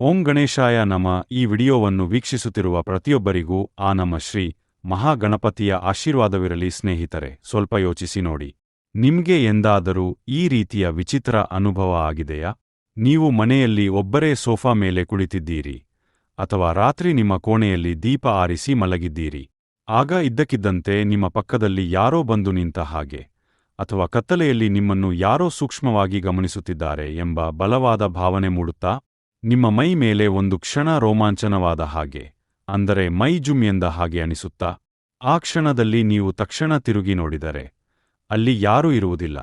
ಓಂ ಗಣೇಶಾಯ ನಮಃ. ಈ ವಿಡಿಯೋವನ್ನು ವೀಕ್ಷಿಸುತ್ತಿರುವ ಪ್ರತಿಯೊಬ್ಬರಿಗೂ ಆ ನಮ್ಮ ಶ್ರೀ ಮಹಾಗಣಪತಿಯ ಆಶೀರ್ವಾದವಿರಲಿ. ಸ್ನೇಹಿತರೆ, ಸ್ವಲ್ಪ ಯೋಚಿಸಿ ನೋಡಿ. ನಿಮ್ಗೆ ಎಂದಾದರೂ ಈ ರೀತಿಯ ವಿಚಿತ್ರ ಅನುಭವ ಆಗಿದೆಯಾ? ನೀವು ಮನೆಯಲ್ಲಿ ಒಬ್ಬರೇ ಸೋಫಾ ಮೇಲೆ ಕುಳಿತಿದ್ದೀರಿ, ಅಥವಾ ರಾತ್ರಿ ನಿಮ್ಮ ಕೋಣೆಯಲ್ಲಿ ದೀಪ ಆರಿಸಿ ಮಲಗಿದ್ದೀರಿ. ಆಗ ಇದ್ದಕ್ಕಿದ್ದಂತೆ ನಿಮ್ಮ ಪಕ್ಕದಲ್ಲಿ ಯಾರೋ ಬಂದು ನಿಂತ ಹಾಗೆ, ಅಥವಾ ಕತ್ತಲೆಯಲ್ಲಿ ನಿಮ್ಮನ್ನು ಯಾರೋ ಸೂಕ್ಷ್ಮವಾಗಿ ಗಮನಿಸುತ್ತಿದ್ದಾರೆ ಎಂಬ ಬಲವಾದ ಭಾವನೆ ಮೂಡುತ್ತಾ? ನಿಮ್ಮ ಮೈ ಮೇಲೆ ಒಂದು ಕ್ಷಣ ರೋಮಾಂಚನವಾದ ಹಾಗೆ, ಅಂದರೆ ಮೈ ಜುಮ್ ಎಂದ ಹಾಗೆ ಅನಿಸುತ್ತಾ? ಆ ಕ್ಷಣದಲ್ಲಿ ನೀವು ತಕ್ಷಣ ತಿರುಗಿ ನೋಡಿದರೆ ಅಲ್ಲಿ ಯಾರೂ ಇರುವುದಿಲ್ಲ.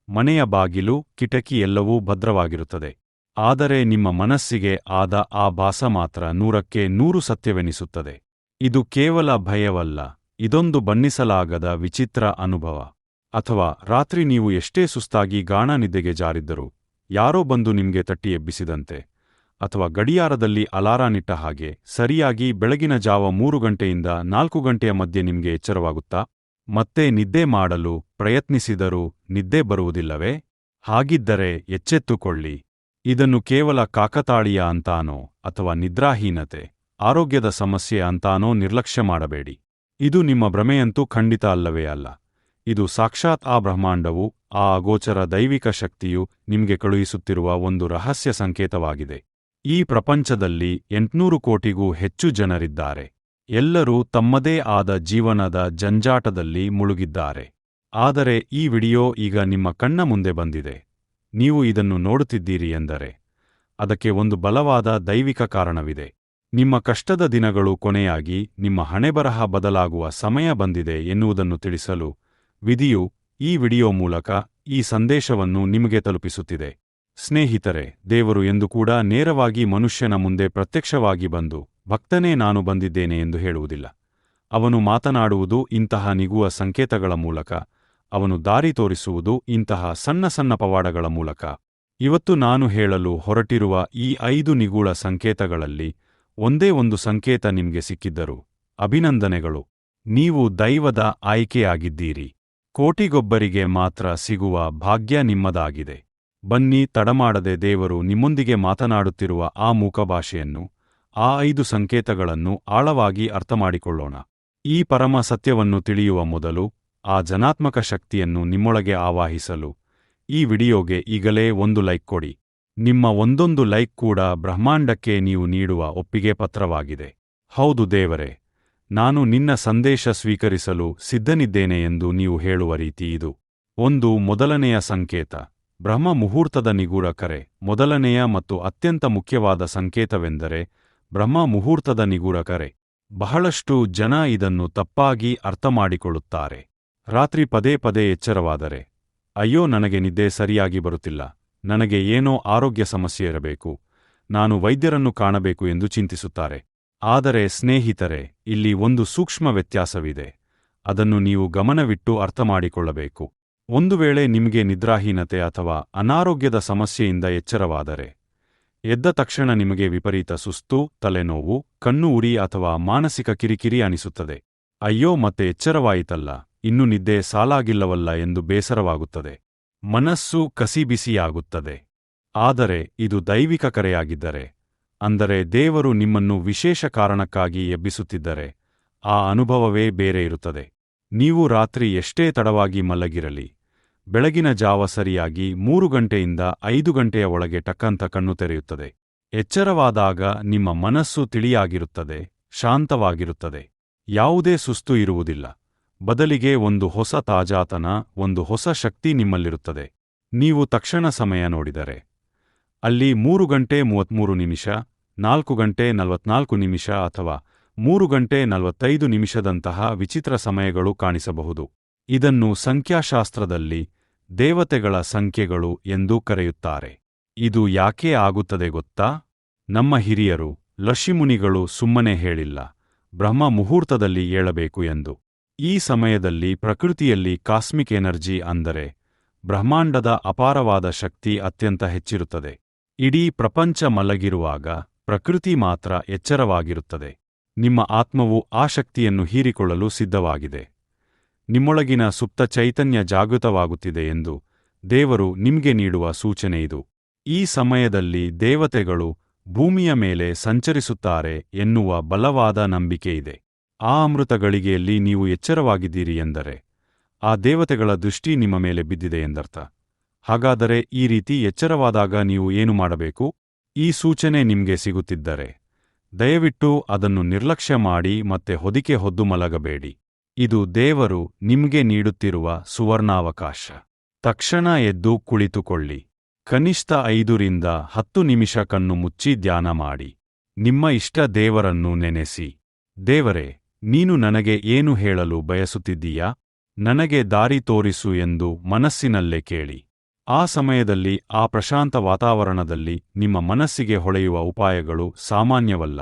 ಮನೆಯ ಬಾಗಿಲು, ಕಿಟಕಿ ಎಲ್ಲವೂ ಭದ್ರವಾಗಿರುತ್ತದೆ. ಆದರೆ ನಿಮ್ಮ ಮನಸ್ಸಿಗೆ ಆದ ಆ ಭಾಸ ಮಾತ್ರ 100ಕ್ಕೆ 100 ಸತ್ಯವೆನಿಸುತ್ತದೆ. ಇದು ಕೇವಲ ಭಯವಲ್ಲ, ಇದೊಂದು ಬಣ್ಣಿಸಲಾಗದ ವಿಚಿತ್ರ ಅನುಭವ. ಅಥವಾ ರಾತ್ರಿ ನೀವು ಎಷ್ಟೇ ಸುಸ್ತಾಗಿ ಗಾಢ ನಿದ್ದೆಗೆ ಜಾರಿದ್ದರೂ ಯಾರೋ ಬಂದು ನಿಮ್ಗೆ ತಟ್ಟಿ ಎಬ್ಬಿಸಿದಂತೆ, ಅಥವಾ ಗಡಿಯಾರದಲ್ಲಿ ಅಲಾರಾನಿಟ್ಟ ಹಾಗೆ ಸರಿಯಾಗಿ ಬೆಳಗಿನ ಜಾವ 3 ಗಂಟೆಯಿಂದ 4 ಗಂಟೆಯ ಮಧ್ಯೆ ನಿಮ್ಗೆ ಎಚ್ಚರವಾಗುತ್ತಾ? ಮತ್ತೆ ನಿದ್ದೆ ಮಾಡಲು ಪ್ರಯತ್ನಿಸಿದರೂ ನಿದ್ದೆ ಬರುವುದಿಲ್ಲವೇ? ಹಾಗಿದ್ದರೆ ಎಚ್ಚೆತ್ತುಕೊಳ್ಳಿ. ಇದನ್ನು ಕೇವಲ ಕಾಕತಾಳೀಯ ಅಂತಾನೋ ಅಥವಾ ನಿದ್ರಾಹೀನತೆ, ಆರೋಗ್ಯದ ಸಮಸ್ಯೆ ಅಂತಾನೋ ನಿರ್ಲಕ್ಷ್ಯ ಮಾಡಬೇಡಿ. ಇದು ನಿಮ್ಮ ಭ್ರಮೆಯಂತೂ ಖಂಡಿತ ಅಲ್ಲವೇ ಅಲ್ಲ. ಇದು ಸಾಕ್ಷಾತ್ ಆ ಬ್ರಹ್ಮಾಂಡವು, ಆ ಅಗೋಚರ ದೈವಿಕ ಶಕ್ತಿಯು ನಿಮ್ಗೆ ಕಳುಹಿಸುತ್ತಿರುವ ಒಂದು ರಹಸ್ಯ ಸಂಕೇತವಾಗಿದೆ. ಈ ಪ್ರಪಂಚದಲ್ಲಿ 800 ಕೋಟಿಗೂ ಹೆಚ್ಚು ಜನರಿದ್ದಾರೆ. ಎಲ್ಲರೂ ತಮ್ಮದೇ ಆದ ಜೀವನದ ಜಂಜಾಟದಲ್ಲಿ ಮುಳುಗಿದ್ದಾರೆ. ಆದರೆ ಈ ವಿಡಿಯೋ ಈಗ ನಿಮ್ಮ ಕಣ್ಣ ಮುಂದೆ ಬಂದಿದೆ. ನೀವು ಇದನ್ನು ನೋಡುತ್ತಿದ್ದೀರಿ ಎಂದರೆ ಅದಕ್ಕೆ ಒಂದು ಬಲವಾದ ದೈವಿಕ ಕಾರಣವಿದೆ. ನಿಮ್ಮ ಕಷ್ಟದ ದಿನಗಳು ಕೊನೆಯಾಗಿ ನಿಮ್ಮ ಹಣೆಬರಹ ಬದಲಾಗುವ ಸಮಯ ಬಂದಿದೆ ಎನ್ನುವುದನ್ನು ತಿಳಿಸಲು ವಿಧಿಯು ಈ ವಿಡಿಯೋ ಮೂಲಕ ಈ ಸಂದೇಶವನ್ನು ನಿಮಗೆ ತಲುಪಿಸುತ್ತಿದೆ. ಸ್ನೇಹಿತರೆ, ದೇವರು ಎಂದು ಕೂಡ ನೇರವಾಗಿ ಮನುಷ್ಯನ ಮುಂದೆ ಪ್ರತ್ಯಕ್ಷವಾಗಿ ಬಂದು ಭಕ್ತನೇ ನಾನು ಬಂದಿದ್ದೇನೆ ಎಂದು ಹೇಳುವುದಿಲ್ಲ. ಅವನು ಮಾತನಾಡುವುದು ಇಂತಹ ನಿಗುವ ಸಂಕೇತಗಳ ಮೂಲಕ, ಅವನು ದಾರಿ ತೋರಿಸುವುದು ಇಂತಹ ಸಣ್ಣ ಸಣ್ಣ ಪವಾಡಗಳ ಮೂಲಕ. ಇವತ್ತು ನಾನು ಹೇಳಲು ಹೊರಟಿರುವ ಈ 5 ನಿಗೂಢ ಸಂಕೇತಗಳಲ್ಲಿ ಒಂದೇ ಒಂದು ಸಂಕೇತ ನಿಮ್ಗೆ ಸಿಕ್ಕಿದ್ದರೂ ಅಭಿನಂದನೆಗಳು. ನೀವು ದೈವದ ಆಯ್ಕೆಯಾಗಿದ್ದೀರಿ. ಕೋಟಿಗೊಬ್ಬರಿಗೆ ಮಾತ್ರ ಸಿಗುವ ಭಾಗ್ಯ ನಿಮ್ಮದಾಗಿದೆ. ಬನ್ನಿ, ತಡಮಾಡದೆ ದೇವರು ನಿಮ್ಮೊಂದಿಗೆ ಮಾತನಾಡುತ್ತಿರುವ ಆ ಮೂಕಭಾಷೆಯನ್ನು, ಆ 5 ಸಂಕೇತಗಳನ್ನು ಆಳವಾಗಿ ಅರ್ಥಮಾಡಿಕೊಳ್ಳೋಣ. ಈ ಪರಮ ಸತ್ಯವನ್ನು ತಿಳಿಯುವ ಮೊದಲು ಆ ಜನಾತ್ಮಕ ಶಕ್ತಿಯನ್ನು ನಿಮ್ಮೊಳಗೆ ಆವಾಹಿಸಲು ಈ ವಿಡಿಯೋಗೆ ಈಗಲೇ ಒಂದು ಲೈಕ್ ಕೊಡಿ. ನಿಮ್ಮ ಒಂದೊಂದು ಲೈಕ್ ಕೂಡ ಬ್ರಹ್ಮಾಂಡಕ್ಕೆ ನೀವು ನೀಡುವ ಒಪ್ಪಿಗೆ ಪತ್ರವಾಗಿದೆ. ಹೌದು ದೇವರೇ, ನಾನು ನಿನ್ನ ಸಂದೇಶ ಸ್ವೀಕರಿಸಲು ಸಿದ್ಧನಿದ್ದೇನೆ ಎಂದು ನೀವು ಹೇಳುವ ರೀತಿ ಇದು. ಮೊದಲನೆಯ ಸಂಕೇತ, ಬ್ರಹ್ಮ ಮುಹೂರ್ತದ ನಿಗೂಢ ಕರೆ. ಮೊದಲನೆಯ ಮತ್ತು ಅತ್ಯಂತ ಮುಖ್ಯವಾದ ಸಂಕೇತವೆಂದರೆ ಬ್ರಹ್ಮ ಮುಹೂರ್ತದ ನಿಗೂಢ ಕರೆ. ಬಹಳಷ್ಟು ಜನ ಇದನ್ನು ತಪ್ಪಾಗಿ ಅರ್ಥಮಾಡಿಕೊಳ್ಳುತ್ತಾರೆ. ರಾತ್ರಿ ಪದೇ ಪದೇ ಎಚ್ಚರವಾದರೆ, ಅಯ್ಯೋ ನನಗೆ ನಿದ್ದೆ ಸರಿಯಾಗಿ ಬರುತ್ತಿಲ್ಲ, ನನಗೆ ಏನೋ ಆರೋಗ್ಯ ಸಮಸ್ಯೆ ಇರಬೇಕು, ನಾನು ವೈದ್ಯರನ್ನು ಕಾಣಬೇಕು ಎಂದು ಚಿಂತಿಸುತ್ತಾರೆ. ಆದರೆ ಸ್ನೇಹಿತರೆ, ಇಲ್ಲಿ ಒಂದು ಸೂಕ್ಷ್ಮ ವ್ಯತ್ಯಾಸವಿದೆ. ಅದನ್ನು ನೀವು ಗಮನವಿಟ್ಟು ಅರ್ಥಮಾಡಿಕೊಳ್ಳಬೇಕು. ಒಂದು ವೇಳೆ ನಿಮಗೆ ನಿದ್ರಾಹೀನತೆ ಅಥವಾ ಅನಾರೋಗ್ಯದ ಸಮಸ್ಯೆಯಿಂದ ಎಚ್ಚರವಾದರೆ, ಎದ್ದ ತಕ್ಷಣ ನಿಮಗೆ ವಿಪರೀತ ಸುಸ್ತು, ತಲೆನೋವು, ಕಣ್ಣು ಉರಿ ಅಥವಾ ಮಾನಸಿಕ ಕಿರಿಕಿರಿ ಅನಿಸುತ್ತದೆ. ಅಯ್ಯೋ ಮತ್ತೆ ಎಚ್ಚರವಾಯಿತಲ್ಲ, ಇನ್ನು ನಿದ್ದೆ ಸಾಲಾಗಿಲ್ಲವಲ್ಲ ಎಂದು ಬೇಸರವಾಗುತ್ತದೆ. ಮನಸ್ಸು ಕಸಿಬಿಸಿಯಾಗುತ್ತದೆ. ಆದರೆ ಇದು ದೈವಿಕ ಕರೆಯಾಗಿದ್ದರೆ, ಅಂದರೆ ದೇವರು ನಿಮ್ಮನ್ನು ವಿಶೇಷ ಕಾರಣಕ್ಕಾಗಿ ಎಬ್ಬಿಸುತ್ತಿದ್ದರೆ, ಆ ಅನುಭವವೇ ಬೇರೆ ಇರುತ್ತದೆ. ನೀವು ರಾತ್ರಿ ಎಷ್ಟೇ ತಡವಾಗಿ ಮಲಗಿರಲಿ, ಬೆಳಗಿನ ಜಾವ ಸರಿಯಾಗಿ 3 ಗಂಟೆಯಿಂದ 5 ಗಂಟೆಯ ಒಳಗೆ ಟಕ್ಕಂತ ಕಣ್ಣು ತೆರೆಯುತ್ತದೆ. ಎಚ್ಚರವಾದಾಗ ನಿಮ್ಮ ಮನಸ್ಸು ತಿಳಿಯಾಗಿರುತ್ತದೆ, ಶಾಂತವಾಗಿರುತ್ತದೆ. ಯಾವುದೇ ಸುಸ್ತು ಇರುವುದಿಲ್ಲ. ಬದಲಿಗೆ ಒಂದು ಹೊಸ ತಾಜಾತನ, ಒಂದು ಹೊಸ ಶಕ್ತಿ ನಿಮ್ಮಲ್ಲಿರುತ್ತದೆ. ನೀವು ತಕ್ಷಣ ಸಮಯ ನೋಡಿದರೆ ಅಲ್ಲಿ 3 ಗಂಟೆ 33 ನಿಮಿಷ, 4 ಗಂಟೆ 44 ನಿಮಿಷ ಅಥವಾ 3 ಗಂಟೆ 45 ನಿಮಿಷದಂತಹ ವಿಚಿತ್ರ ಸಮಯಗಳು ಕಾಣಿಸಬಹುದು. ಇದನ್ನು ಸಂಖ್ಯಾಶಾಸ್ತ್ರದಲ್ಲಿ ದೇವತೆಗಳ ಸಂಖ್ಯೆಗಳು ಎಂದು ಕರೆಯುತ್ತಾರೆ. ಇದು ಯಾಕೆ ಆಗುತ್ತದೆ ಗೊತ್ತಾ? ನಮ್ಮ ಹಿರಿಯರು, ಋಷಿಮುನಿಗಳು ಸುಮ್ಮನೆ ಹೇಳಿಲ್ಲ, ಬ್ರಹ್ಮ ಮುಹೂರ್ತದಲ್ಲಿ ಏಳಬೇಕು ಎಂದು. ಈ ಸಮಯದಲ್ಲಿ ಪ್ರಕೃತಿಯಲ್ಲಿ ಕಾಸ್ಮಿಕ್ ಎನರ್ಜಿ, ಅಂದರೆ ಬ್ರಹ್ಮಾಂಡದ ಅಪಾರವಾದ ಶಕ್ತಿ ಅತ್ಯಂತ ಹೆಚ್ಚಿರುತ್ತದೆ. ಇಡೀ ಪ್ರಪಂಚ ಮಲಗಿರುವಾಗ ಪ್ರಕೃತಿ ಮಾತ್ರ ಎಚ್ಚರವಾಗಿರುತ್ತದೆ. ನಿಮ್ಮ ಆತ್ಮವು ಆ ಶಕ್ತಿಯನ್ನು ಹೀರಿಕೊಳ್ಳಲು ಸಿದ್ಧವಾಗಿದೆ. ನಿಮ್ಮೊಳಗಿನ ಸುಪ್ತ ಚೈತನ್ಯ ಜಾಗೃತವಾಗುತ್ತಿದೆ ಎಂದು ದೇವರು ನಿಮ್ಗೆ ನೀಡುವ ಸೂಚನೆಯಿದು. ಈ ಸಮಯದಲ್ಲಿ ದೇವತೆಗಳು ಭೂಮಿಯ ಮೇಲೆ ಸಂಚರಿಸುತ್ತಾರೆ ಎನ್ನುವ ಬಲವಾದ ನಂಬಿಕೆಯಿದೆ. ಆ ಅಮೃತ ಗಳಿಗೆಯಲ್ಲಿ ನೀವು ಎಚ್ಚರವಾಗಿದ್ದೀರಿ ಎಂದರೆ ಆ ದೇವತೆಗಳ ದೃಷ್ಟಿ ನಿಮ್ಮ ಮೇಲೆ ಬಿದ್ದಿದೆ ಎಂದರ್ಥ. ಹಾಗಾದರೆ ಈ ರೀತಿ ಎಚ್ಚರವಾದಾಗ ನೀವು ಏನು ಮಾಡಬೇಕು? ಈ ಸೂಚನೆ ನಿಮ್ಗೆ ಸಿಗುತ್ತಿದ್ದರೆ ದಯವಿಟ್ಟು ಅದನ್ನು ನಿರ್ಲಕ್ಷ್ಯ ಮಾಡಿ ಮತ್ತೆ ಹೊದಿಕೆ ಹೊದ್ದು ಮಲಗಬೇಡಿ. ಇದು ದೇವರು ನಿಮ್ಗೆ ನೀಡುತ್ತಿರುವ ಸುವರ್ಣಾವಕಾಶ. ತಕ್ಷಣ ಎದ್ದು ಕುಳಿತುಕೊಳ್ಳಿ. ಕನಿಷ್ಠ 5ರಿಂದ 10 ನಿಮಿಷ ಕಣ್ಣು ಮುಚ್ಚಿ ಧ್ಯಾನ ಮಾಡಿ. ನಿಮ್ಮ ಇಷ್ಟ ದೇವರನ್ನು ನೆನೆಸಿ. ದೇವರೇ, ನೀನು ನನಗೆ ಏನು ಹೇಳಲು ಬಯಸುತ್ತಿದ್ದೀಯಾ? ನನಗೆ ದಾರಿ ತೋರಿಸು ಎಂದು ಮನಸ್ಸಿನಲ್ಲೇ ಕೇಳಿ. ಆ ಸಮಯದಲ್ಲಿ ಆ ಪ್ರಶಾಂತ ವಾತಾವರಣದಲ್ಲಿ ನಿಮ್ಮ ಮನಸ್ಸಿಗೆ ಹೊಳೆಯುವ ಉಪಾಯಗಳು ಸಾಮಾನ್ಯವಲ್ಲ,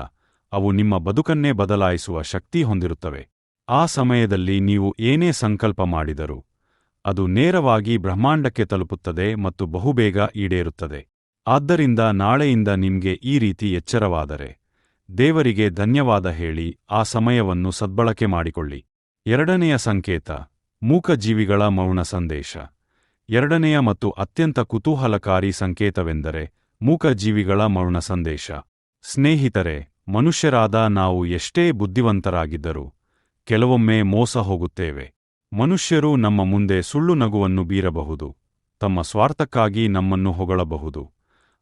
ಅವು ನಿಮ್ಮ ಬದುಕನ್ನೇ ಬದಲಾಯಿಸುವ ಶಕ್ತಿ ಹೊಂದಿರುತ್ತವೆ. ಆ ಸಮಯದಲ್ಲಿ ನೀವು ಏನೇ ಸಂಕಲ್ಪ ಮಾಡಿದರೂ ಅದು ನೇರವಾಗಿ ಬ್ರಹ್ಮಾಂಡಕ್ಕೆ ತಲುಪುತ್ತದೆ ಮತ್ತು ಬಹುಬೇಗ ಈಡೇರುತ್ತದೆ. ಆದ್ದರಿಂದ ನಾಳೆಯಿಂದ ನಿಮ್ಗೆ ಈ ರೀತಿ ಎಚ್ಚರವಾದರೆ ದೇವರಿಗೆ ಧನ್ಯವಾದ ಹೇಳಿ ಆ ಸಮಯವನ್ನು ಸದ್ಬಳಕೆ ಮಾಡಿಕೊಳ್ಳಿ. 2ನೆಯ ಸಂಕೇತ, ಮೂಕಜೀವಿಗಳ ಮೌನ ಸಂದೇಶ. 2ನೆಯ ಮತ್ತು ಅತ್ಯಂತ ಕುತೂಹಲಕಾರಿ ಸಂಕೇತವೆಂದರೆ ಮೂಕಜೀವಿಗಳ ಮೌನ ಸಂದೇಶ. ಸ್ನೇಹಿತರೆ, ಮನುಷ್ಯರಾದ ನಾವು ಎಷ್ಟೇ ಬುದ್ಧಿವಂತರಾಗಿದ್ದರೂ ಕೆಲವೊಮ್ಮೆ ಮೋಸ ಹೋಗುತ್ತೇವೆ. ಮನುಷ್ಯರು ನಮ್ಮ ಮುಂದೆ ಸುಳ್ಳು ನಗುವನ್ನು ಬೀರಬಹುದು, ತಮ್ಮ ಸ್ವಾರ್ಥಕ್ಕಾಗಿ ನಮ್ಮನ್ನು ಹೊಗಳಬಹುದು,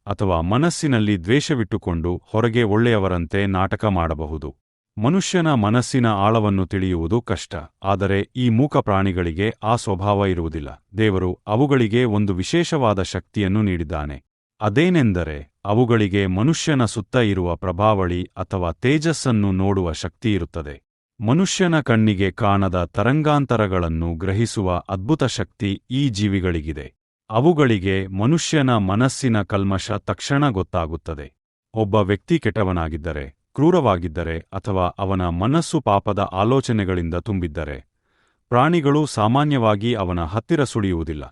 ಅಥವಾ ಮನಸ್ಸಿನಲ್ಲಿ ದ್ವೇಷವಿಟ್ಟುಕೊಂಡು ಹೊರಗೆ ಒಳ್ಳೆಯವರಂತೆ ನಾಟಕ ಮಾಡಬಹುದು. ಮನುಷ್ಯನ ಮನಸ್ಸಿನ ಆಳವನ್ನು ತಿಳಿಯುವುದು ಕಷ್ಟ, ಆದರೆ ಈ ಮೂಕ ಪ್ರಾಣಿಗಳಿಗೆ ಆ ಸ್ವಭಾವ ಇರುವುದಿಲ್ಲ. ದೇವರು ಅವುಗಳಿಗೆ ಒಂದು ವಿಶೇಷವಾದ ಶಕ್ತಿಯನ್ನು ನೀಡಿದ್ದಾನೆ. ಅದೇನೆಂದರೆ ಅವುಗಳಿಗೆ ಮನುಷ್ಯನ ಸುತ್ತ ಇರುವ ಪ್ರಭಾವಳಿ ಅಥವಾ ತೇಜಸ್ಸನ್ನು ನೋಡುವ ಶಕ್ತಿಯಿರುತ್ತದೆ. ಮನುಷ್ಯನ ಕಣ್ಣಿಗೆ ಕಾಣದ ತರಂಗಾಂತರಗಳನ್ನು ಗ್ರಹಿಸುವ ಅದ್ಭುತ ಶಕ್ತಿ ಈ ಜೀವಿಗಳಿಗಿದೆ. ಅವುಗಳಿಗೆ ಮನುಷ್ಯನ ಮನಸ್ಸಿನ ಕಲ್ಮಶ ತಕ್ಷಣ ಗೊತ್ತಾಗುತ್ತದೆ. ಒಬ್ಬ ವ್ಯಕ್ತಿ ಕೆಟ್ಟವನಾಗಿದ್ದರೆ, ಕ್ರೂರವಾಗಿದ್ದರೆ ಅಥವಾ ಅವನ ಮನಸ್ಸು ಪಾಪದ ಆಲೋಚನೆಗಳಿಂದ ತುಂಬಿದ್ದರೆ ಪ್ರಾಣಿಗಳು ಸಾಮಾನ್ಯವಾಗಿ ಅವನ ಹತ್ತಿರ ಸುಳಿಯುವುದಿಲ್ಲ.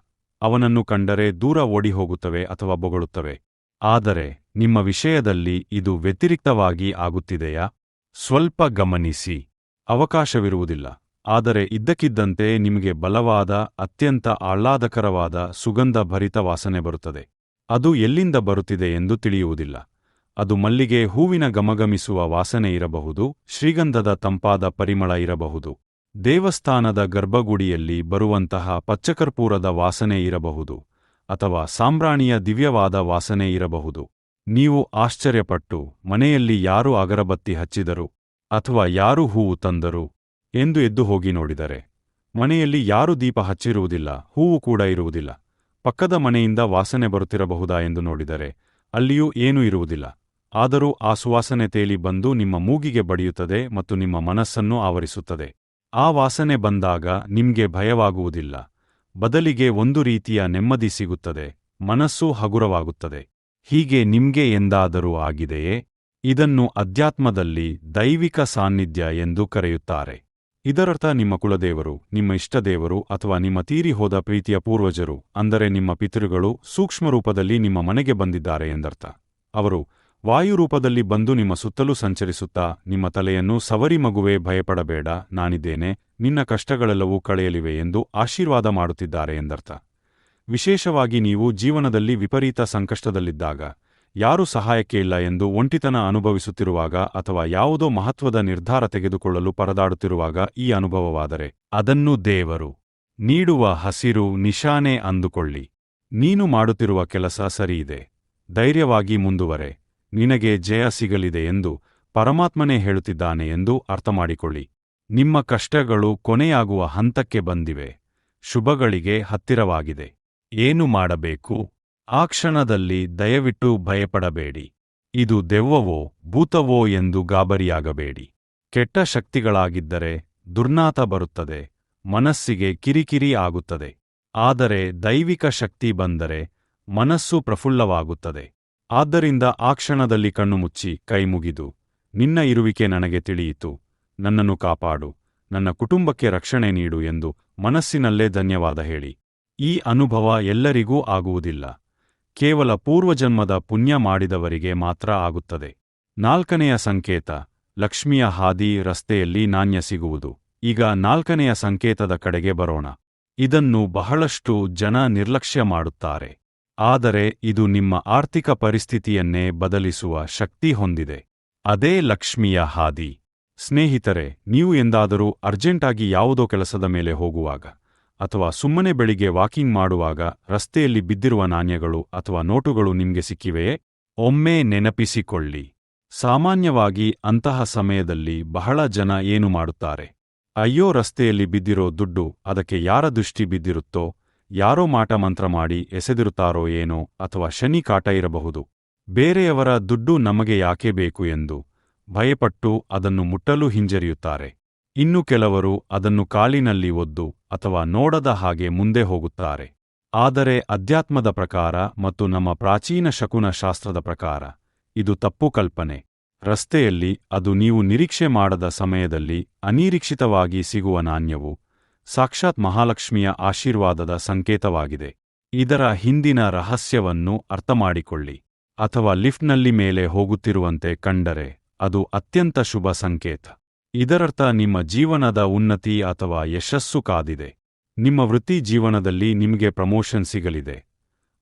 ಅವನನ್ನು ಕಂಡರೆ ದೂರ ಓಡಿಹೋಗುತ್ತವೆ ಅಥವಾ ಬೊಗಳುತ್ತವೆ. ಆದರೆ ನಿಮ್ಮ ವಿಷಯದಲ್ಲಿ ಇದು ವ್ಯತಿರಿಕ್ತವಾಗಿ ಆಗುತ್ತಿದೆಯಾ? ಸ್ವಲ್ಪ ಗಮನಿಸಿ. ಅವಕಾಶವಿರುವುದಿಲ್ಲ, ಆದರೆ ಇದ್ದಕ್ಕಿದ್ದಂತೆ ನಿಮಗೆ ಬಲವಾದ, ಅತ್ಯಂತ ಆಹ್ಲಾದಕರವಾದ ಸುಗಂಧ ಭರಿತ ವಾಸನೆ ಬರುತ್ತದೆ. ಅದು ಎಲ್ಲಿಂದ ಬರುತ್ತಿದೆ ಎಂದು ತಿಳಿಯುವುದಿಲ್ಲ. ಅದು ಮಲ್ಲಿಗೆ ಹೂವಿನ ಗಮಗಮಿಸುವ ವಾಸನೆ ಇರಬಹುದು, ಶ್ರೀಗಂಧದ ತಂಪಾದ ಪರಿಮಳ ಇರಬಹುದು, ದೇವಸ್ಥಾನದ ಗರ್ಭಗುಡಿಯಲ್ಲಿ ಬರುವಂತಹ ಪಚ್ಚಕರ್ಪೂರದ ವಾಸನೆ ಇರಬಹುದು, ಅಥವಾ ಸಾಂಬ್ರಾಣಿಯ ದಿವ್ಯವಾದ ವಾಸನೆ ಇರಬಹುದು. ನೀವು ಆಶ್ಚರ್ಯಪಟ್ಟು ಮನೆಯಲ್ಲಿ ಯಾರು ಅಗರಬತ್ತಿ ಹಚ್ಚಿದರು ಅಥವಾ ಯಾರು ಹೂವು ತಂದರು ಎಂದು ಎದ್ದು ಹೋಗಿ ನೋಡಿದರೆ ಮನೆಯಲ್ಲಿ ಯಾರು ದೀಪ ಹಚ್ಚಿರುವುದಿಲ್ಲ, ಹೂವು ಕೂಡ ಇರುವುದಿಲ್ಲ. ಪಕ್ಕದ ಮನೆಯಿಂದ ವಾಸನೆ ಬರುತ್ತಿರಬಹುದಾ ಎಂದು ನೋಡಿದರೆ ಅಲ್ಲಿಯೂ ಏನೂ ಇರುವುದಿಲ್ಲ. ಆದರೂ ಆ ಸುವಾಸನೆ ತೇಲಿ ಬಂದು ನಿಮ್ಮ ಮೂಗಿಗೆ ಬಡಿಯುತ್ತದೆ ಮತ್ತು ನಿಮ್ಮ ಮನಸ್ಸನ್ನು ಆವರಿಸುತ್ತದೆ. ಆ ವಾಸನೆ ಬಂದಾಗ ನಿಮ್ಗೆ ಭಯವಾಗುವುದಿಲ್ಲ, ಬದಲಿಗೆ ಒಂದು ರೀತಿಯ ನೆಮ್ಮದಿ ಸಿಗುತ್ತದೆ, ಮನಸ್ಸು ಹಗುರವಾಗುತ್ತದೆ. ಹೀಗೆ ನಿಮ್ಗೆ ಎಂದಾದರೂ ಆಗಿದೆಯೇ? ಇದನ್ನು ಅಧ್ಯಾತ್ಮದಲ್ಲಿ ದೈವಿಕ ಸಾನ್ನಿಧ್ಯ ಎಂದು ಕರೆಯುತ್ತಾರೆ. ಇದರರ್ಥ ನಿಮ್ಮ ಕುಲದೇವರು, ನಿಮ್ಮ ಇಷ್ಟದೇವರು ಅಥವಾ ನಿಮ್ಮ ತೀರಿ ಹೋದ ಪ್ರೀತಿಯ ಪೂರ್ವಜರು, ಅಂದರೆ ನಿಮ್ಮ ಪಿತೃಗಳು ಸೂಕ್ಷ್ಮರೂಪದಲ್ಲಿ ನಿಮ್ಮ ಮನೆಗೆ ಬಂದಿದ್ದಾರೆ ಎಂದರ್ಥ. ಅವರು ವಾಯುರೂಪದಲ್ಲಿ ಬಂದು ನಿಮ್ಮ ಸುತ್ತಲೂ ಸಂಚರಿಸುತ್ತಾ ನಿಮ್ಮ ತಲೆಯನ್ನು ಸವರಿ ಮಗುವೇ ಭಯಪಡಬೇಡ, ನಾನಿದ್ದೇನೆ, ನಿನ್ನ ಕಷ್ಟಗಳೆಲ್ಲವೂ ಕಳೆಯಲಿವೆ ಎಂದು ಆಶೀರ್ವಾದ ಮಾಡುತ್ತಿದ್ದಾರೆ ಎಂದರ್ಥ. ವಿಶೇಷವಾಗಿ ನೀವು ಜೀವನದಲ್ಲಿ ವಿಪರೀತ ಸಂಕಷ್ಟದಲ್ಲಿದ್ದಾಗ, ಯಾರೂ ಸಹಾಯಕ್ಕೆ ಇಲ್ಲ ಎಂದು ಒಂಟಿತನ ಅನುಭವಿಸುತ್ತಿರುವಾಗ ಅಥವಾ ಯಾವುದೋ ಮಹತ್ವದ ನಿರ್ಧಾರ ತೆಗೆದುಕೊಳ್ಳಲು ಪರದಾಡುತ್ತಿರುವಾಗ ಈ ಅನುಭವವಾದರೆ ಅದನ್ನು ದೇವರು ನೀಡುವ ಹಸಿರು ನಿಶಾನೆ ಅಂದುಕೊಳ್ಳಿ. ನೀನು ಮಾಡುತ್ತಿರುವ ಕೆಲಸ ಸರಿಯಿದೆ, ಧೈರ್ಯವಾಗಿ ಮುಂದುವರೆ, ನಿನಗೆ ಜಯ ಸಿಗಲಿದೆ ಎಂದು ಪರಮಾತ್ಮನೇ ಹೇಳುತ್ತಿದ್ದಾನೆ ಎಂದು ಅರ್ಥಮಾಡಿಕೊಳ್ಳಿ. ನಿಮ್ಮ ಕಷ್ಟಗಳು ಕೊನೆಯಾಗುವ ಹಂತಕ್ಕೆ ಬಂದಿವೆ, ಶುಭಗಳಿಗೆ ಹತ್ತಿರವಾಗಿದೆ. ಏನು ಮಾಡಬೇಕು? ಆ ಕ್ಷಣದಲ್ಲಿ ದಯವಿಟ್ಟು ಭಯಪಡಬೇಡಿ. ಇದು ದೆವ್ವವೋ ಭೂತವೋ ಎಂದು ಗಾಬರಿಯಾಗಬೇಡಿ. ಕೆಟ್ಟ ಶಕ್ತಿಗಳಾಗಿದ್ದರೆ ದುರ್ನಾತ ಬರುತ್ತದೆ, ಮನಸ್ಸಿಗೆ ಕಿರಿಕಿರಿ ಆಗುತ್ತದೆ. ಆದರೆ ದೈವಿಕ ಶಕ್ತಿ ಬಂದರೆ ಮನಸ್ಸು ಪ್ರಫುಲ್ಲವಾಗುತ್ತದೆ. ಆದ್ದರಿಂದ ಆ ಕ್ಷಣದಲ್ಲಿ ಕಣ್ಣು ಮುಚ್ಚಿ ಕೈ ಮುಗಿದು, ನಿನ್ನ ಇರುವಿಕೆ ನನಗೆ ತಿಳಿಯಿತು, ನನ್ನನ್ನು ಕಾಪಾಡು, ನನ್ನ ಕುಟುಂಬಕ್ಕೆ ರಕ್ಷಣೆ ನೀಡು ಎಂದು ಮನಸ್ಸಿನಲ್ಲೇ ಧನ್ಯವಾದ ಹೇಳಿ. ಈ ಅನುಭವ ಎಲ್ಲರಿಗೂ ಆಗುವುದಿಲ್ಲ, ಕೇವಲ ಪೂರ್ವಜನ್ಮದ ಪುಣ್ಯ ಮಾಡಿದವರಿಗೆ ಮಾತ್ರ ಆಗುತ್ತದೆ. 4ನೆಯ ಸಂಕೇತ, ಲಕ್ಷ್ಮಿಯ ಹಾದಿ, ರಸ್ತೆಯಲ್ಲಿ ನಾಣ್ಯ ಸಿಗುವುದು. ಈಗ 4ನೆಯ ಸಂಕೇತದ ಕಡೆಗೆ ಬರೋಣ. ಇದನ್ನು ಬಹಳಷ್ಟು ಜನ ನಿರ್ಲಕ್ಷ್ಯ ಮಾಡುತ್ತಾರೆ. ಆದರೆ ಇದು ನಿಮ್ಮ ಆರ್ಥಿಕ ಪರಿಸ್ಥಿತಿಯನ್ನೇ ಬದಲಿಸುವ ಶಕ್ತಿ ಹೊಂದಿದೆ. ಅದೇ ಲಕ್ಷ್ಮಿಯ ಹಾದಿ. ಸ್ನೇಹಿತರೆ, ನೀವು ಎಂದಾದರೂ ಅರ್ಜೆಂಟಾಗಿ ಯಾವುದೋ ಕೆಲಸದ ಮೇಲೆ ಹೋಗುವಾಗ ಅಥವಾ ಸುಮ್ಮನೆ ಬೆಳಿಗ್ಗೆ ವಾಕಿಂಗ್ ಮಾಡುವಾಗ ರಸ್ತೆಯಲ್ಲಿ ಬಿದ್ದಿರುವ ನಾಣ್ಯಗಳು ಅಥವಾ ನೋಟುಗಳು ನಿಮ್ಗೆ ಸಿಕ್ಕಿವೆಯೇ? ಒಮ್ಮೆ ನೆನಪಿಸಿಕೊಳ್ಳಿ. ಸಾಮಾನ್ಯವಾಗಿ ಅಂತಹ ಸಮಯದಲ್ಲಿ ಬಹಳ ಜನ ಏನು ಮಾಡುತ್ತಾರೆ? ಅಯ್ಯೋ, ರಸ್ತೆಯಲ್ಲಿ ಬಿದ್ದಿರೋ ದುಡ್ಡು, ಅದಕ್ಕೆ ಯಾರ ದೃಷ್ಟಿ ಬಿದ್ದಿರುತ್ತೋ, ಯಾರೋ ಮಾಟಮಂತ್ರ ಮಾಡಿ ಎಸೆದಿರುತ್ತಾರೋ ಏನೋ, ಅಥವಾ ಶನಿ ಕಾಟ ಇರಬಹುದು. ಬೇರೆಯವರ ದುಡ್ಡು ನಮಗೆ ಯಾಕೆ ಬೇಕು ಎಂದು ಭಯಪಟ್ಟು ಅದನ್ನು ಮುಟ್ಟಲು ಹಿಂಜರಿಯುತ್ತಾರೆ. ಇನ್ನು ಕೆಲವರು ಅದನ್ನು ಕಾಲಿನಲ್ಲಿ ಒದ್ದು ಅಥವಾ ನೋಡದ ಹಾಗೆ ಮುಂದೆ ಹೋಗುತ್ತಾರೆ. ಆದರೆ ಅಧ್ಯಾತ್ಮದ ಪ್ರಕಾರ ಮತ್ತು ನಮ್ಮ ಪ್ರಾಚೀನ ಶಕುನ ಶಾಸ್ತ್ರದ ಪ್ರಕಾರ ಇದು ತಪ್ಪು ಕಲ್ಪನೆ. ರಸ್ತೆಯಲ್ಲಿ ಅದು ನೀವು ನಿರೀಕ್ಷೆ ಮಾಡದ ಸಮಯದಲ್ಲಿ ಅನಿರೀಕ್ಷಿತವಾಗಿ ಸಿಗುವ ನಾಣ್ಯವು ಸಾಕ್ಷಾತ್ ಮಹಾಲಕ್ಷ್ಮಿಯ ಆಶೀರ್ವಾದದ ಸಂಕೇತವಾಗಿದೆ. ಇದರ ಹಿಂದಿನ ರಹಸ್ಯವನ್ನು ಅರ್ಥಮಾಡಿಕೊಳ್ಳಿ. ಅಥವಾ ಲಿಫ್ಟ್ನಲ್ಲಿ ಮೇಲೆ ಹೋಗುತ್ತಿರುವಂತೆ ಕಂಡರೆ ಅದು ಅತ್ಯಂತ ಶುಭ ಸಂಕೇತ. ಇದರರ್ಥ ನಿಮ್ಮ ಜೀವನದ ಉನ್ನತಿ ಅಥವಾ ಯಶಸ್ಸು ಕಾದಿದೆ. ನಿಮ್ಮ ವೃತ್ತಿ ಜೀವನದಲ್ಲಿ ನಿಮಗೆ ಪ್ರಮೋಷನ್ ಸಿಗಲಿದೆ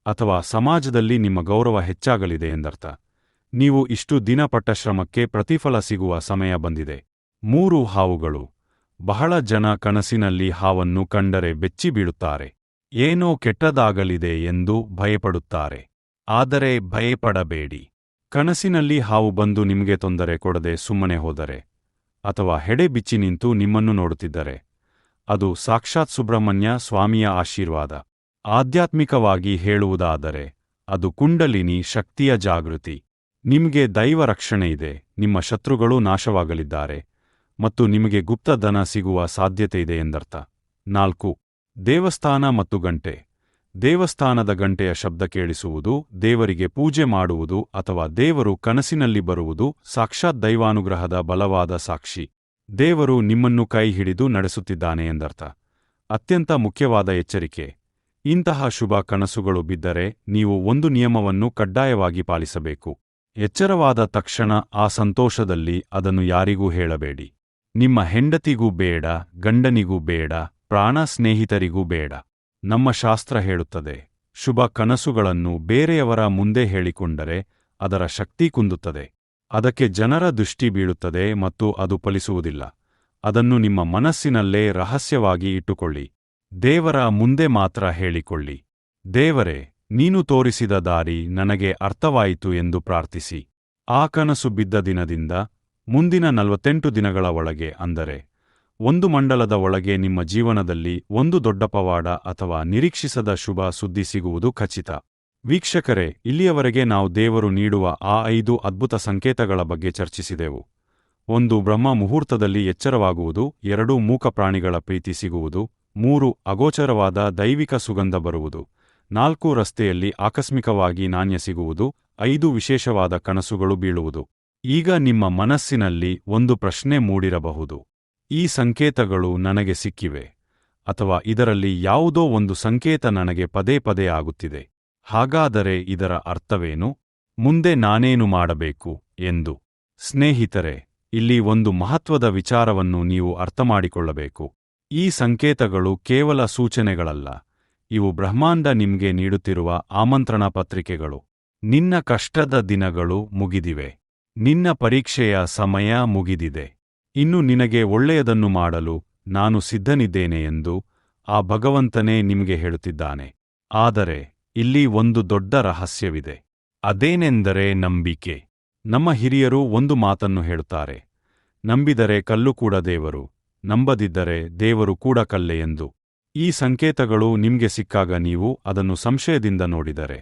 ಅಥವಾ ಸಮಾಜದಲ್ಲಿ ನಿಮ್ಮ ಗೌರವ ಹೆಚ್ಚಾಗಲಿದೆ ಎಂದರ್ಥ. ನೀವು ಇಷ್ಟು ದಿನ ಪಟ್ಟ ಶ್ರಮಕ್ಕೆ ಪ್ರತಿಫಲ ಸಿಗುವ ಸಮಯ ಬಂದಿದೆ. 3 ಹಾವುಗಳು. ಬಹಳ ಜನ ಕನಸಿನಲ್ಲಿ ಹಾವನ್ನು ಕಂಡರೆ ಬೆಚ್ಚಿ ಬೀಳುತ್ತಾರೆ. ಏನೋ ಕೆಟ್ಟದಾಗಲಿದೆ ಎಂದು ಭಯಪಡುತ್ತಾರೆ. ಆದರೆ ಭಯಪಡಬೇಡಿ. ಕನಸಿನಲ್ಲಿ ಹಾವು ಬಂದು ನಿಮಗೆ ತೊಂದರೆ ಕೊಡದೆ ಸುಮ್ಮನೆ ಹೋದರೆ ಅಥವಾ ಹೆಡೆ ಬಿಚ್ಚಿ ನಿಂತು ನಿಮ್ಮನ್ನು ನೋಡುತ್ತಿದ್ದರೆ ಅದು ಸಾಕ್ಷಾತ್ ಸುಬ್ರಹ್ಮಣ್ಯ ಸ್ವಾಮಿಯ ಆಶೀರ್ವಾದ. ಆಧ್ಯಾತ್ಮಿಕವಾಗಿ ಹೇಳುವುದಾದರೆ ಅದು ಕುಂಡಲಿನಿ ಶಕ್ತಿಯ ಜಾಗೃತಿ. ನಿಮಗೆ ದೈವ ರಕ್ಷಣೆ ಇದೆ, ನಿಮ್ಮ ಶತ್ರುಗಳೂ ನಾಶವಾಗಲಿದ್ದಾರೆ ಮತ್ತು ನಿಮಗೆ ಗುಪ್ತ ಧನ ಸಿಗುವ ಸಾಧ್ಯತೆಯಿದೆ ಎಂದರ್ಥ. 4. ದೇವಸ್ಥಾನ ಮತ್ತು ಗಂಟೆ. ದೇವಸ್ಥಾನದ ಗಂಟೆಯ ಶಬ್ದ ಕೇಳಿಸುವುದು, ದೇವರಿಗೆ ಪೂಜೆ ಮಾಡುವುದು ಅಥವಾ ದೇವರು ಕನಸಿನಲ್ಲಿ ಬರುವುದು ಸಾಕ್ಷಾತ್ ದೈವಾನುಗ್ರಹದ ಬಲವಾದ ಸಾಕ್ಷಿ. ದೇವರು ನಿಮ್ಮನ್ನು ಕೈ ಹಿಡಿದು ನಡೆಸುತ್ತಿದ್ದಾನೆ ಎಂದರ್ಥ. ಅತ್ಯಂತ ಮುಖ್ಯವಾದ ಎಚ್ಚರಿಕೆ: ಇಂತಹ ಶುಭ ಕನಸುಗಳು ಬಿದ್ದರೆ ನೀವು ಒಂದು ನಿಯಮವನ್ನು ಕಡ್ಡಾಯವಾಗಿ ಪಾಲಿಸಬೇಕು. ಎಚ್ಚರವಾದ ತಕ್ಷಣ ಆ ಸಂತೋಷದಲ್ಲಿ ಅದನ್ನು ಯಾರಿಗೂ ಹೇಳಬೇಡಿ. ನಿಮ್ಮ ಹೆಂಡತಿಗೂ ಬೇಡ, ಗಂಡನಿಗೂ ಬೇಡ, ಪ್ರಾಣ ಸ್ನೇಹಿತರಿಗೂ ಬೇಡ. ನಮ್ಮ ಶಾಸ್ತ್ರ ಹೇಳುತ್ತದೆ, ಶುಭ ಕನಸುಗಳನ್ನು ಬೇರೆಯವರ ಮುಂದೆ ಹೇಳಿಕೊಂಡರೆ ಅದರ ಶಕ್ತಿ ಕುಂದುತ್ತದೆ. ಅದಕ್ಕೆ ಜನರ ದೃಷ್ಟಿ ಬೀಳುತ್ತದೆ ಮತ್ತು ಅದು ಫಲಿಸುವುದಿಲ್ಲ. ಅದನ್ನು ನಿಮ್ಮ ಮನಸ್ಸಿನಲ್ಲೇ ರಹಸ್ಯವಾಗಿ ಇಟ್ಟುಕೊಳ್ಳಿ. ದೇವರ ಮುಂದೆ ಮಾತ್ರ ಹೇಳಿಕೊಳ್ಳಿ. ದೇವರೇ, ನೀನು ತೋರಿಸಿದ ದಾರಿ ನನಗೆ ಅರ್ಥವಾಯಿತು ಎಂದು ಪ್ರಾರ್ಥಿಸಿ. ಆ ಕನಸು ಬಿದ್ದ ದಿನದಿಂದ ಮುಂದಿನ 48 ದಿನಗಳ ಒಳಗೆ, ಅಂದರೆ 1 ಮಂಡಲದ ಒಳಗೆ ನಿಮ್ಮ ಜೀವನದಲ್ಲಿ ಒಂದು ದೊಡ್ಡ ಪವಾಡ ಅಥವಾ ನಿರೀಕ್ಷಿಸದ ಶುಭ ಸುದ್ದಿ ಸಿಗುವುದು ಖಚಿತ. ವೀಕ್ಷಕರೇ, ಇಲ್ಲಿಯವರೆಗೆ ನಾವು ದೇವರು ನೀಡುವ ಆ 5 ಅದ್ಭುತ ಸಂಕೇತಗಳ ಬಗ್ಗೆ ಚರ್ಚಿಸಿದೆವು. 1. ಬ್ರಹ್ಮ ಮುಹೂರ್ತದಲ್ಲಿ ಎಚ್ಚರವಾಗುವುದು. 2. ಮೂಕ ಪ್ರಾಣಿಗಳ ಪ್ರೀತಿ ಸಿಗುವುದು. 3. ಅಗೋಚರವಾದ ದೈವಿಕ ಸುಗಂಧ ಬರುವುದು. 4. ರಸ್ತೆಯಲ್ಲಿ ಆಕಸ್ಮಿಕವಾಗಿ ನಾಣ್ಯ ಸಿಗುವುದು. 5. ವಿಶೇಷವಾದ ಕನಸುಗಳು ಬೀಳುವುದು. ಈಗ ನಿಮ್ಮ ಮನಸ್ಸಿನಲ್ಲಿ ಒಂದು ಪ್ರಶ್ನೆ ಮೂಡಿರಬಹುದು: ಈ ಸಂಕೇತಗಳು ನನಗೆ ಸಿಕ್ಕಿವೆ, ಅಥವಾ ಇದರಲ್ಲಿ ಯಾವುದೋ ಒಂದು ಸಂಕೇತ ನನಗೆ ಪದೇ ಪದೇ ಆಗುತ್ತಿದೆ. ಹಾಗಾದರೆ ಇದರ ಅರ್ಥವೇನು? ಮುಂದೆ ನಾನೇನು ಮಾಡಬೇಕು ಎಂದು? ಸ್ನೇಹಿತರೆ, ಇಲ್ಲಿ ಒಂದು ಮಹತ್ವದ ವಿಚಾರವನ್ನು ನೀವು ಅರ್ಥಮಾಡಿಕೊಳ್ಳಬೇಕು. ಈ ಸಂಕೇತಗಳು ಕೇವಲ ಸೂಚನೆಗಳಲ್ಲ, ಇವು ಬ್ರಹ್ಮಾಂಡ ನಿಮ್ಗೆ ನೀಡುತ್ತಿರುವ ಆಮಂತ್ರಣ ಪತ್ರಿಕೆಗಳು. ನಿನ್ನ ಕಷ್ಟದ ದಿನಗಳು ಮುಗಿದಿವೆ. ನಿನ್ನ ಪರೀಕ್ಷೆಯ ಸಮಯ ಮುಗಿದಿದೆ. ಇನ್ನು ನಿನಗೆ ಒಳ್ಳೆಯದನ್ನು ಮಾಡಲು ನಾನು ಸಿದ್ಧನಿದ್ದೇನೆ ಎಂದು ಆ ಭಗವಂತನೇ ನಿಮಗೆ ಹೇಳುತ್ತಿದ್ದಾನೆ. ಆದರೆ ಇಲ್ಲಿ ಒಂದು ದೊಡ್ಡ ರಹಸ್ಯವಿದೆ. ಅದೇನೆಂದರೆ ನಂಬಿಕೆ. ನಮ್ಮ ಹಿರಿಯರು ಒಂದು ಮಾತನ್ನು ಹೇಳುತ್ತಾರೆ: ನಂಬಿದರೆ ಕಲ್ಲು ಕೂಡ ದೇವರು, ನಂಬದಿದ್ದರೆ ದೇವರು ಕೂಡ ಕಲ್ಲೆ ಎಂದು. ಈ ಸಂಕೇತಗಳು ನಿಮ್ಗೆ ಸಿಕ್ಕಾಗ ನೀವು ಅದನ್ನು ಸಂಶಯದಿಂದ ನೋಡಿದರೆ,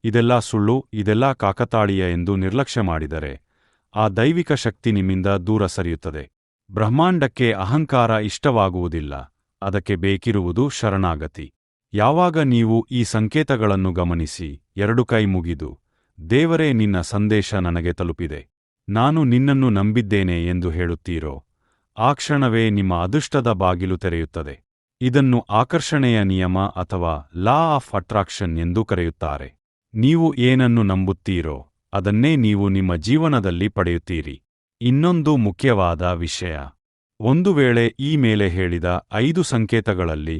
ಇದೆಲ್ಲ ಸುಳ್ಳು, ಇದೆಲ್ಲ ಕಾಕತಾಳೀಯ ಎಂದು ನಿರ್ಲಕ್ಷ್ಯ ಮಾಡಿದರೆ, ಆ ದೈವಿಕ ಶಕ್ತಿ ನಿಮ್ಮಿಂದ ದೂರ ಸರಿಯುತ್ತದೆ. ಬ್ರಹ್ಮಾಂಡಕ್ಕೆ ಅಹಂಕಾರ ಇಷ್ಟವಾಗುವುದಿಲ್ಲ, ಅದಕ್ಕೆ ಬೇಕಿರುವುದು ಶರಣಾಗತಿ. ಯಾವಾಗ ನೀವು ಈ ಸಂಕೇತಗಳನ್ನು ಗಮನಿಸಿ 2 ಕೈ ಮುಗಿದು, ದೇವರೇ, ನಿನ್ನ ಸಂದೇಶ ನನಗೆ ತಲುಪಿದೆ, ನಾನು ನಿನ್ನನ್ನು ನಂಬಿದ್ದೇನೆ ಎಂದು ಹೇಳುತ್ತೀರೋ, ಆ ಕ್ಷಣವೇ ನಿಮ್ಮ ಅದೃಷ್ಟದ ಬಾಗಿಲು ತೆರೆಯುತ್ತದೆ. ಇದನ್ನು ಆಕರ್ಷಣೆಯ ನಿಯಮ ಅಥವಾ ಲಾ ಆಫ್ ಅಟ್ರಾಕ್ಷನ್ ಎಂದು ಕರೆಯುತ್ತಾರೆ. ನೀವು ಏನನ್ನು ನಂಬುತ್ತೀರೋ ಅದನ್ನೇ ನೀವು ನಿಮ್ಮ ಜೀವನದಲ್ಲಿ ಪಡೆಯುತ್ತೀರಿ. ಇನ್ನೊಂದು ಮುಖ್ಯವಾದ ವಿಷಯ: ಒಂದು ವೇಳೆ ಈ ಮೇಲೆ ಹೇಳಿದ 5 ಸಂಕೇತಗಳಲ್ಲಿ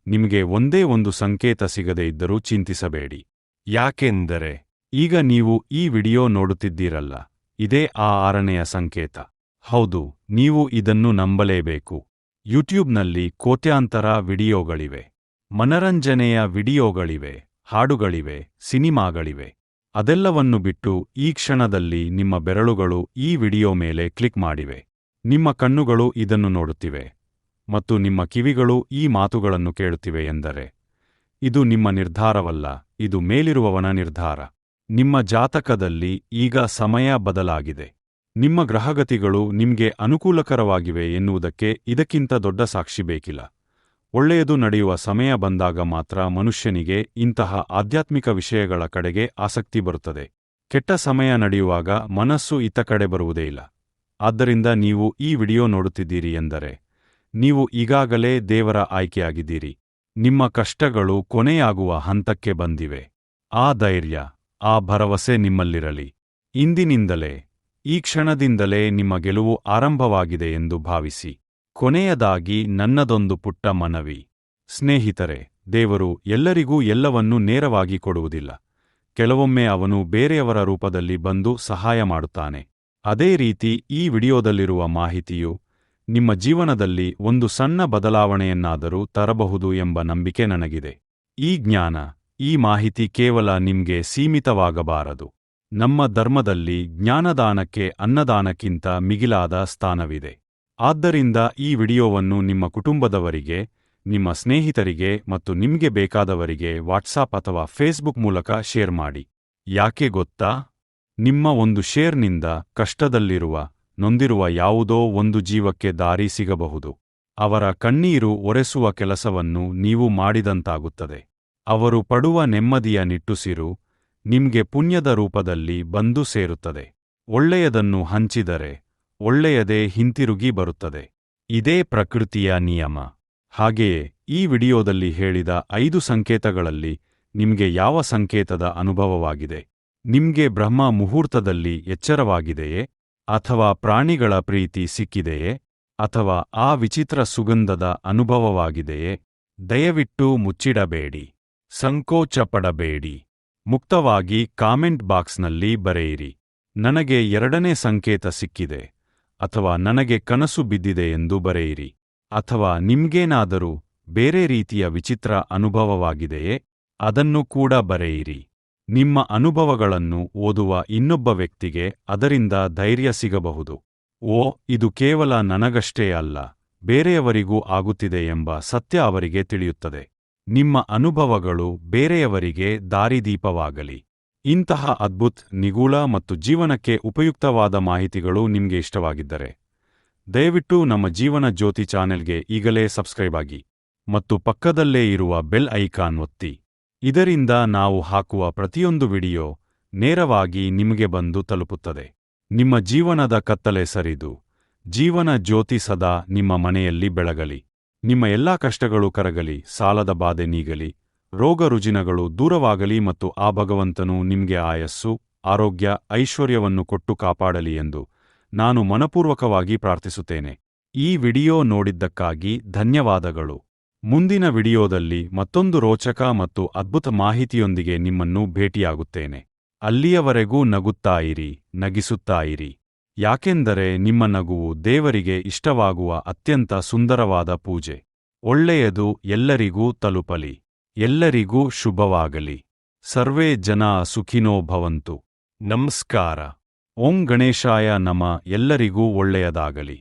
ನಿಮಗೆ ಒಂದೇ ಒಂದು ಸಂಕೇತ ಸಿಗದೇ ಇದ್ದರೂ ಚಿಂತಿಸಬೇಡಿ. ಯಾಕೆಂದರೆ ಈಗ ನೀವು ಈ ವಿಡಿಯೋ ನೋಡುತ್ತಿದ್ದೀರಲ್ಲ, ಇದೇ ಆ 6ನೆಯ ಸಂಕೇತ. ಹೌದು, ನೀವು ಇದನ್ನು ನಂಬಲೇಬೇಕು. ಯೂಟ್ಯೂಬ್ನಲ್ಲಿ ಕೋಟ್ಯಾಂತರ ವಿಡಿಯೋಗಳಿವೆ. ಮನರಂಜನೆಯ ವಿಡಿಯೋಗಳಿವೆ, ಹಾಡುಗಳಿವೆ, ಸಿನಿಮಾಗಳಿವೆ. ಅದೆಲ್ಲವನ್ನು ಬಿಟ್ಟು ಈ ಕ್ಷಣದಲ್ಲಿ ನಿಮ್ಮ ಬೆರಳುಗಳು ಈ ವಿಡಿಯೋ ಮೇಲೆ ಕ್ಲಿಕ್ ಮಾಡಿವೆ. ನಿಮ್ಮ ಕಣ್ಣುಗಳು ಇದನ್ನು ನೋಡುತ್ತಿವೆ ಮತ್ತು ನಿಮ್ಮ ಕಿವಿಗಳು ಈ ಮಾತುಗಳನ್ನು ಕೇಳುತ್ತಿವೆ ಎಂದರೆ ಇದು ನಿಮ್ಮ ನಿರ್ಧಾರವಲ್ಲ, ಇದು ಮೇಲಿರುವವನ ನಿರ್ಧಾರ. ನಿಮ್ಮ ಜಾತಕದಲ್ಲಿ ಈಗ ಸಮಯ ಬದಲಾಗಿದೆ. ನಿಮ್ಮ ಗ್ರಹಗತಿಗಳು ನಿಮ್ಗೆ ಅನುಕೂಲಕರವಾಗಿವೆ ಎನ್ನುವುದಕ್ಕೆ ಇದಕ್ಕಿಂತ ದೊಡ್ಡ ಸಾಕ್ಷಿ ಬೇಕಿಲ್ಲ. ಒಳ್ಳೆಯದು ನಡೆಯುವ ಸಮಯ ಬಂದಾಗ ಮಾತ್ರ ಮನುಷ್ಯನಿಗೆ ಇಂತಹ ಆಧ್ಯಾತ್ಮಿಕ ವಿಷಯಗಳ ಕಡೆಗೆ ಆಸಕ್ತಿ ಬರುತ್ತದೆ. ಕೆಟ್ಟ ಸಮಯ ನಡೆಯುವಾಗ ಮನಸ್ಸು ಇತ್ತ ಕಡೆ ಬರುವುದೇ ಇಲ್ಲ. ಆದ್ದರಿಂದ ನೀವು ಈ ವಿಡಿಯೋ ನೋಡುತ್ತಿದ್ದೀರಿ ಎಂದರೆ ನೀವು ಈಗಾಗಲೇ ದೇವರ ಆಯ್ಕೆಯಾಗಿದ್ದೀರಿ. ನಿಮ್ಮ ಕಷ್ಟಗಳು ಕೊನೆಯಾಗುವ ಹಂತಕ್ಕೆ ಬಂದಿವೆ. ಆ ಧೈರ್ಯ, ಆ ಭರವಸೆ ನಿಮ್ಮಲ್ಲಿರಲಿ. ಇಂದಿನಿಂದಲೇ, ಈ ಕ್ಷಣದಿಂದಲೇ ನಿಮ್ಮ ಗೆಲುವು ಆರಂಭವಾಗಿದೆ ಎಂದು ಭಾವಿಸಿ. ಕೊನೆಯದಾಗಿ ನನ್ನದೊಂದು ಪುಟ್ಟ ಮನವಿ. ಸ್ನೇಹಿತರೆ, ದೇವರು ಎಲ್ಲರಿಗೂ ಎಲ್ಲವನ್ನೂ ನೇರವಾಗಿ ಕೊಡುವುದಿಲ್ಲ. ಕೆಲವೊಮ್ಮೆ ಅವನು ಬೇರೆಯವರ ರೂಪದಲ್ಲಿ ಬಂದು ಸಹಾಯ ಮಾಡುತ್ತಾನೆ. ಅದೇ ರೀತಿ ಈ ವಿಡಿಯೋದಲ್ಲಿರುವ ಮಾಹಿತಿಯು ನಿಮ್ಮ ಜೀವನದಲ್ಲಿ ಒಂದು ಸಣ್ಣ ಬದಲಾವಣೆಯನ್ನಾದರೂ ತರಬಹುದು ಎಂಬ ನಂಬಿಕೆ ನನಗಿದೆ. ಈ ಜ್ಞಾನ, ಈ ಮಾಹಿತಿ ಕೇವಲ ನಿಮ್ಗೆ ಸೀಮಿತವಾಗಬಾರದು. ನಮ್ಮ ಧರ್ಮದಲ್ಲಿ ಜ್ಞಾನದಾನಕ್ಕೆ ಅನ್ನದಾನಕ್ಕಿಂತ ಮಿಗಿಲಾದ ಸ್ಥಾನವಿದೆ. ಆದ್ದರಿಂದ ಈ ವಿಡಿಯೋವನ್ನು ನಿಮ್ಮ ಕುಟುಂಬದವರಿಗೆ, ನಿಮ್ಮ ಸ್ನೇಹಿತರಿಗೆ ಮತ್ತು ನಿಮ್ಗೆ ಬೇಕಾದವರಿಗೆ ವಾಟ್ಸಾಪ್ ಅಥವಾ ಫೇಸ್ಬುಕ್ ಮೂಲಕ ಶೇರ್ ಮಾಡಿ. ಯಾಕೆ ಗೊತ್ತಾ? ನಿಮ್ಮ ಒಂದು ಶೇರ್ನಿಂದ ಕಷ್ಟದಲ್ಲಿರುವ, ನೊಂದಿರುವ ಯಾವುದೋ ಒಂದು ಜೀವಕ್ಕೆ ದಾರಿ ಸಿಗಬಹುದು. ಅವರ ಕಣ್ಣೀರು ಒರೆಸುವ ಕೆಲಸವನ್ನು ನೀವು ಮಾಡಿದಂತಾಗುತ್ತದೆ. ಅವರು ಪಡುವ ನೆಮ್ಮದಿಯ ನಿಟ್ಟುಸಿರು ನಿಮ್ಗೆ ಪುಣ್ಯದ ರೂಪದಲ್ಲಿ ಬಂದು ಸೇರುತ್ತದೆ. ಒಳ್ಳೆಯದನ್ನು ಹಂಚಿದರೆ ಒಳ್ಳೆಯದೇ ಹಿಂತಿರುಗಿ ಬರುತ್ತದೆ. ಇದೇ ಪ್ರಕೃತಿಯ ನಿಯಮ. ಹಾಗೆಯೇ ಈ ವಿಡಿಯೋದಲ್ಲಿ ಹೇಳಿದ 5 ಸಂಕೇತಗಳಲ್ಲಿ ನಿಮ್ಗೆ ಯಾವ ಸಂಕೇತದ ಅನುಭವವಾಗಿದೆ? ನಿಮ್ಗೆ ಬ್ರಹ್ಮ ಮುಹೂರ್ತದಲ್ಲಿ ಎಚ್ಚರವಾಗಿದೆಯೇ? ಅಥವಾ ಪ್ರಾಣಿಗಳ ಪ್ರೀತಿ ಸಿಕ್ಕಿದೆಯೇ? ಅಥವಾ ಆ ವಿಚಿತ್ರ ಸುಗಂಧದ ಅನುಭವವಾಗಿದೆಯೇ? ದಯವಿಟ್ಟು ಮುಚ್ಚಿಡಬೇಡಿ, ಸಂಕೋಚಪಡಬೇಡಿ. ಮುಕ್ತವಾಗಿ ಕಾಮೆಂಟ್ ಬಾಕ್ಸ್ನಲ್ಲಿ ಬರೆಯಿರಿ. ನನಗೆ 2ನೇ ಸಂಕೇತ ಸಿಕ್ಕಿದೆ, ಅಥವಾ ನನಗೆ ಕನಸು ಬಿದ್ದಿದೆ ಎಂದು ಬರೆಯಿರಿ. ಅಥವಾ ನಿಮ್ಗೇನಾದರೂ ಬೇರೆ ರೀತಿಯ ವಿಚಿತ್ರ ಅನುಭವವಾಗಿದೆಯೇ? ಅದನ್ನು ಕೂಡ ಬರೆಯಿರಿ. ನಿಮ್ಮ ಅನುಭವಗಳನ್ನು ಓದುವ ಇನ್ನೊಬ್ಬ ವ್ಯಕ್ತಿಗೆ ಅದರಿಂದ ಧೈರ್ಯ ಸಿಗಬಹುದು. ಓ, ಇದು ಕೇವಲ ನನಗಷ್ಟೇ ಅಲ್ಲ, ಬೇರೆಯವರಿಗೂ ಆಗುತ್ತಿದೆ ಎಂಬ ಸತ್ಯ ಅವರಿಗೆ ತಿಳಿಯುತ್ತದೆ. ನಿಮ್ಮ ಅನುಭವಗಳು ಬೇರೆಯವರಿಗೆ ದಾರಿದೀಪವಾಗಲಿ. ಇಂತಹ ಅದ್ಭುತ, ನಿಗೂಢ ಮತ್ತು ಜೀವನಕ್ಕೆ ಉಪಯುಕ್ತವಾದ ಮಾಹಿತಿಗಳು ನಿಮ್ಗೆ ಇಷ್ಟವಾಗಿದ್ದರೆ ದಯವಿಟ್ಟು ನಮ್ಮ ಜೀವನ ಜ್ಯೋತಿ ಚಾನೆಲ್ಗೆ ಈಗಲೇ ಸಬ್ಸ್ಕ್ರೈಬ್ ಆಗಿ ಮತ್ತು ಪಕ್ಕದಲ್ಲೇ ಇರುವ ಬೆಲ್ ಐಕಾನ್ ಒತ್ತಿ. ಇದರಿಂದ ನಾವು ಹಾಕುವ ಪ್ರತಿಯೊಂದು ವಿಡಿಯೋ ನೇರವಾಗಿ ನಿಮಗೆ ಬಂದು ತಲುಪುತ್ತದೆ. ನಿಮ್ಮ ಜೀವನದ ಕತ್ತಲೆ ಸರಿದು ಜೀವನ ಜ್ಯೋತಿ ಸದಾ ನಿಮ್ಮ ಮನೆಯಲ್ಲಿ ಬೆಳಗಲಿ. ನಿಮ್ಮ ಎಲ್ಲಾ ಕಷ್ಟಗಳು ಕರಗಲಿ, ಸಾಲದ ಬಾಧೆ ನೀಗಲಿ, ರೋಗ ರುಜಿನಗಳು ದೂರವಾಗಲಿ ಮತ್ತು ಆ ಭಗವಂತನು ನಿಮ್ಗೆ ಆಯಸ್ಸು, ಆರೋಗ್ಯ, ಐಶ್ವರ್ಯವನ್ನು ಕೊಟ್ಟು ಕಾಪಾಡಲಿ ಎಂದು ನಾನು ಮನಪೂರ್ವಕವಾಗಿ ಪ್ರಾರ್ಥಿಸುತ್ತೇನೆ. ಈ ವಿಡಿಯೋ ನೋಡಿದ್ದಕ್ಕಾಗಿ ಧನ್ಯವಾದಗಳು. ಮುಂದಿನ ವಿಡಿಯೋದಲ್ಲಿ ಮತ್ತೊಂದು ರೋಚಕ ಮತ್ತು ಅದ್ಭುತ ಮಾಹಿತಿಯೊಂದಿಗೆ ನಿಮ್ಮನ್ನು ಭೇಟಿಯಾಗುತ್ತೇನೆ. ಅಲ್ಲಿಯವರೆಗೂ ನಗುತ್ತಾ ಇರಿ, ನಗಿಸುತ್ತಾ ಇರಿ. ಯಾಕೆಂದರೆ ನಿಮ್ಮ ನಗುವು ದೇವರಿಗೆ ಇಷ್ಟವಾಗುವ ಅತ್ಯಂತ ಸುಂದರವಾದ ಪೂಜೆ. ಒಳ್ಳೆಯದು ಎಲ್ಲರಿಗೂ ತಲುಪಲಿ. ಎಲ್ಲರಿಗೂ ಶುಭವಾಗಲಿ. ಸರ್ವೇ ಜನ ಸುಖಿನೋ ಭವಂತು. ನಮಸ್ಕಾರ. ಓಂ ಗಣೇಶಾಯ ನಮಃ. ಎಲ್ಲರಿಗೂ ಒಳ್ಳೆಯದಾಗಲಿ.